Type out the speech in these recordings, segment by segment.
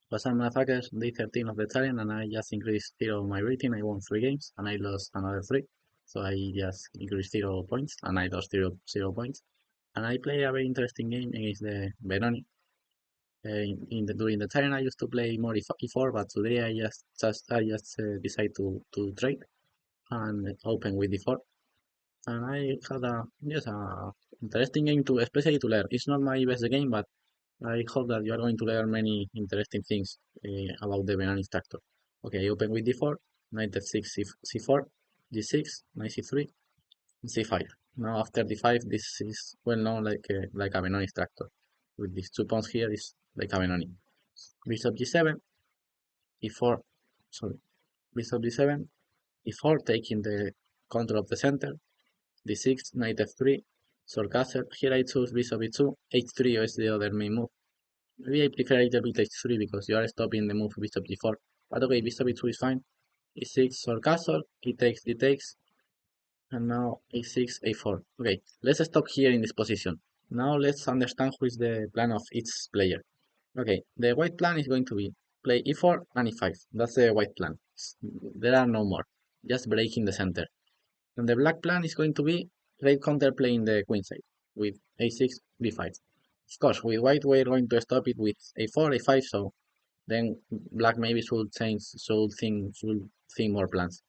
But some motherfuckers, day 13 of the challenge, and I just increased 0 my rating. I won 3 games, and I lost another 3. So I just increased 0 points, and I lost 0 points. And I play a very interesting game against the Benoni. During the challenge, I used to play more E4, but today I just decide to trade and open with D4. And I had a interesting game to especially to learn. It's not my best game, but I hope that you are going to learn many interesting things about the Benoni structure. Okay, I open with D4, knight F6, C4, G6, knight C3, C5. Now after D5, this is well known like a Benoni structure. With these 2 pawns here is like a Benoni. Bishop G7, E4, sorry, Bishop G7, E4 taking the control of the center, D6, knight F3, sword castle. Here I choose Bishop E2, H3 is the other main move. Maybe I prefer a little bit H3 because you are stopping the move Bishop G4. But okay, Bishop E2 is fine. E6, sword castle, E takes, D takes, and now A6, A4. Okay, let's stop here in this position. Now let's understand who is the plan of each player. Okay, the white plan is going to be play E4 and E5. That's the white plan. There are no more. Just breaking the center. And the black plan is going to be trade counter playing the queen side with A6, B5. Of course, with white we're going to stop it with A4, A5, so then black maybe should think more plans.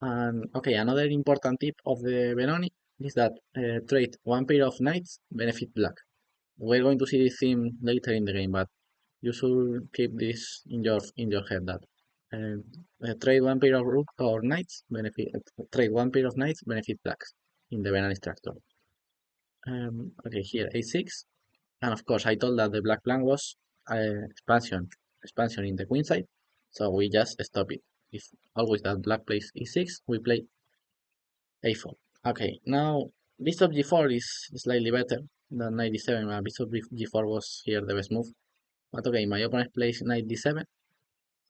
And okay, another important tip of the Benoni is that trade one pair of knights benefit black. We're going to see this theme later in the game, but you should keep this in your head that trade one pair of rook or knights benefit trade one pair of knights benefit blacks in the Benoni structure. Okay, here a6, and of course I told that the black plan was expansion in the queen side, so we just stop it. If always that black plays e6, we play a4. Okay, now bishop g4 is slightly better than knight d7. Bishop g4 was here the best move. But okay, my opponent plays knight d7.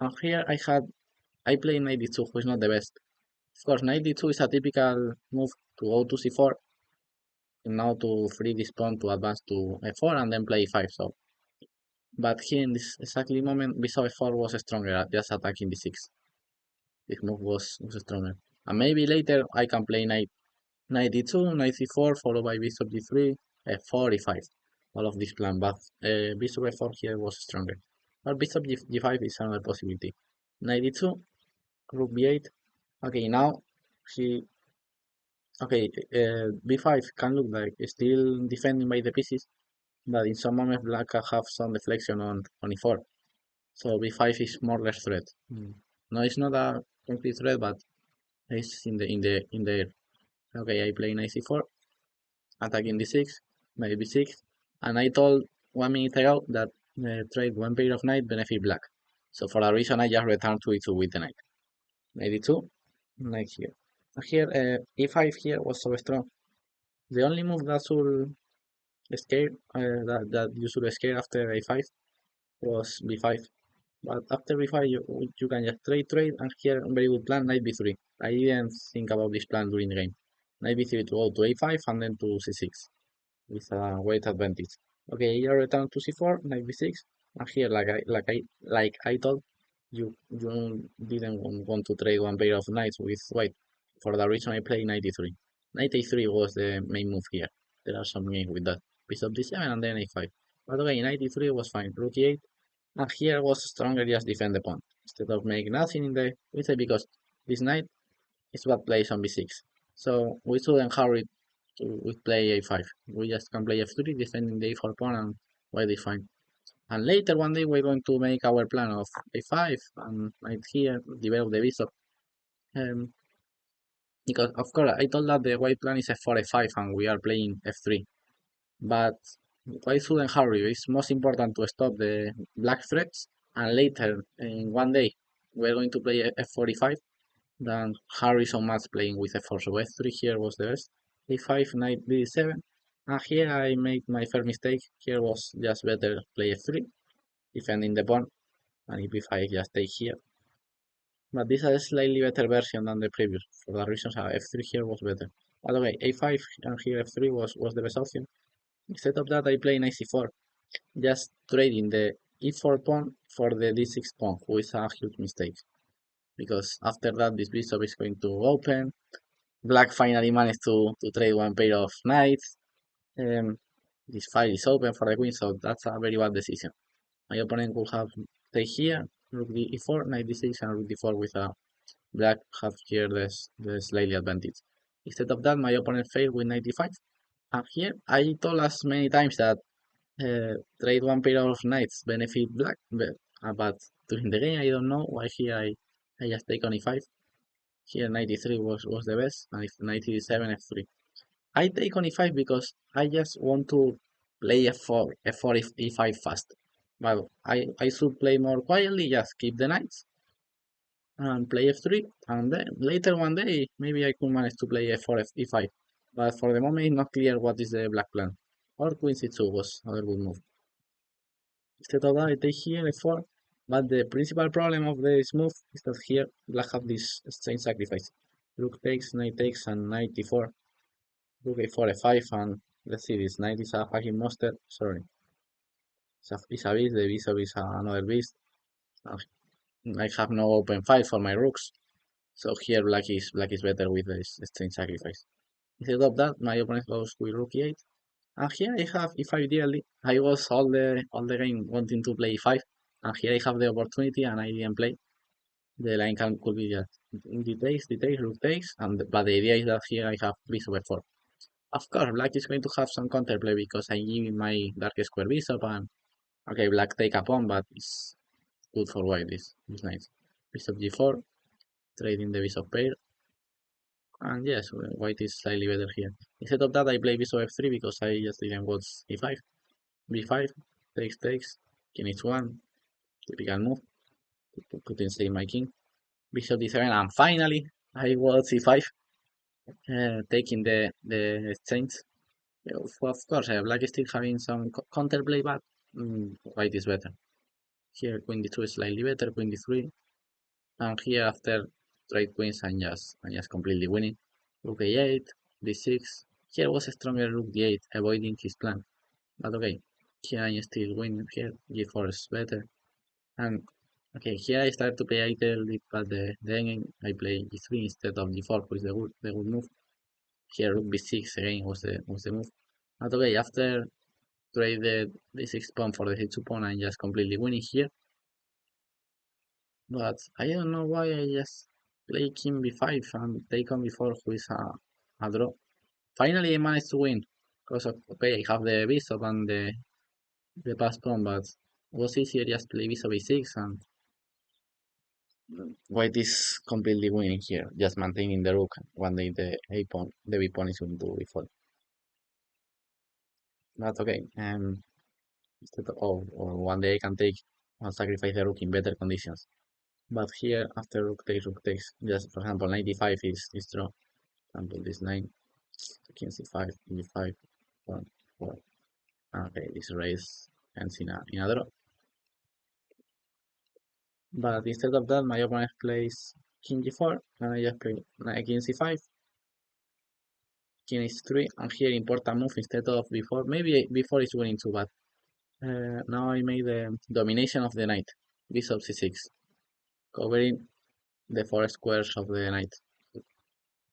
And here I play knight d2, which is not the best. Of course, knight d2 is a typical move to go to c4, and now to free this pawn to advance to f4 and then play e5. So, but here in this exactly moment, bishop f4 was stronger, just attacking d6. This move was stronger. And maybe later I can play knight d2, knight c4, followed by bishop d3, f4, e5. All of this plan, but bishop f4 here was stronger. But bishop g5 is another possibility. Knight d2, rook b8. Okay, now he. Okay, b5 can look like still defending by the pieces, but in some moments black can have some deflection on e4. So b5 is more or less threat. No, it's not a complete threat, but it's in the air. Okay, I play knight c4, attacking d6, knight b6, and I told 1 minute ago that trade one pair of knight benefit black. So for that reason, I just returned to e2 with the knight. Knight e2, knight here. Here, e5 here was so strong. The only move that should scare that you should scare after a5 was b5. But after b5, you can just trade, and here very good plan knight b3. I didn't think about this plan during the game. Knight b3 to go to a5 and then to c6 with a weight advantage. Okay, you return to c4, knight b6, and here like I told you didn't want to trade one pair of knights with white. For that reason, I play knight e3. Knight a3 was the main move here. There are some games with that. Bishop d7 and then a5. But okay, knight e3 was fine. Rook e8, and here was stronger just defend the pawn instead of making nothing in the queen because this knight is what plays on b6. So we shouldn't hurry with play a5. We just can play f3 defending the a4 pawn and white is fine. And later one day we're going to make our plan of a5 and right here develop the bishop. Because of course I told that the white plan is f4, f5 and we are playing f3. But why shouldn't hurry? It's most important to stop the black threats and later in one day we're going to play f45 than hurry so much playing with f4. So f3 here was the best. a5, knight b7. And here I made my first mistake. Here was just better play f3, defending the pawn, and if b5 just take here. But this is a slightly better version than the previous. For that reason, f3 here was better. By the way, a5 and here f3 was the best option. Instead of that, I play knight c4, just trading the e4 pawn for the d6 pawn, who is a huge mistake. Because after that, this bishop is going to open. Black finally managed to trade one pair of knights. This file is open for the queen, so that's a very bad decision. My opponent will have take here, rook e4, knight d6, and rook d4 with a black have here the slightly advantage. Instead of that, my opponent failed with knight d5. And here, I told us many times that trade one pair of knights benefit black, but during the game, I don't know why here I just take on e5. Here, knight e3 was the best, and if knight e7, f3. I take on e5 because I just want to play f4, f4 e5 fast. Well, I should play more quietly, just keep the knights and play f3, and then later one day maybe I could manage to play f4, e5. But for the moment, it's not clear what is the black plan. Or queen c2 was another good move. Instead of that, I take here f4. But the principal problem of this move is that here black have this exchange sacrifice. Rook takes, knight takes, and knight e4. Rook a4, f5, and let's see, this knight is a fucking monster. Sorry. It's a beast, the bishop is another beast. I have no open file for my rooks. So here black is better with this exchange sacrifice. Instead of that, my opponent goes with rook e8. And here I have e5 dearly. I was all the game wanting to play e5. And here I have the opportunity and I didn't play. The line could be just d takes, rook takes, but the idea is that here I have bishop f4. Of course, black is going to have some counterplay because I give my dark square bishop and okay, black take a pawn, but it's good for white. This nice. Bishop g4, trading the bishop pair, and yes, white is slightly better here. Instead of that, I play bishop f3 because I just didn't watch e5, b5, takes, king h1, typical move to put inside my king. Bishop d7, and finally I watch e5, taking the exchange. Of course, black is still having some counterplay, but white is better. Here, queen d2 is slightly better, queen d3, and here after trade queens, I'm just completely winning. Rook a8, d6. Here was a stronger rook d8, avoiding his plan. But okay, here I'm still winning. Here g4 is better, and okay, here I start to play a little bit, but the endgame I play g3 instead of g4, which is the good move. Here rook b6 again was the move. But okay, after trade the d6 pawn for the h2 pawn, I'm just completely winning here. But I don't know why I just play king b5 and take on b4, who is a draw. Finally, I managed to win. Because of, okay, I have the bishop and the pass pawn, but it was easier just play bishop a6 and white is completely winning here, just maintaining the rook. One day the pawn, the b pawn is going to b4. But okay, instead of, or one day I can take and sacrifice the rook in better conditions. But here, after rook takes, just for example, 95 is draw. For example, this 9, king c5, e5, 1, 4. Okay, this race ends in a draw. But instead of that, my opponent plays king g4, and I just play king c5, king h3, and here important move instead of before. Maybe before is winning too, but now I make the domination of the knight, bishop c6, covering the 4 squares of the knight.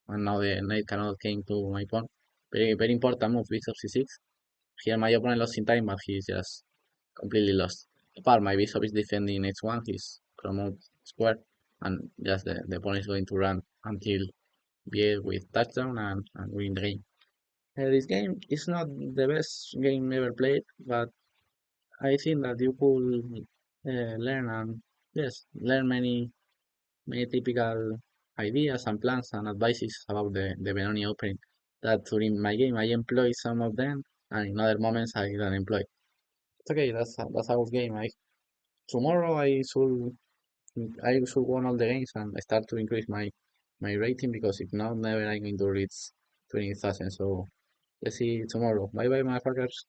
And now the knight cannot came to my pawn. Very important move, bishop c6. Here my opponent lost in time, but he's just completely lost. Apart, my bishop is defending h1, his promote square, and just the pawn is going to run until b8 with touchdown and win the game. This game is not the best game ever played, but I think that you could learn and yes, learn many typical ideas and plans and advices about the Benoni opening. That during my game I employ some of them, and in other moments I don't employ. It's okay, that's our game. Tomorrow I should win all the games and start to increase my rating, because if not, never I'm going to reach 20,000. So let's see tomorrow. Bye bye, motherfuckers.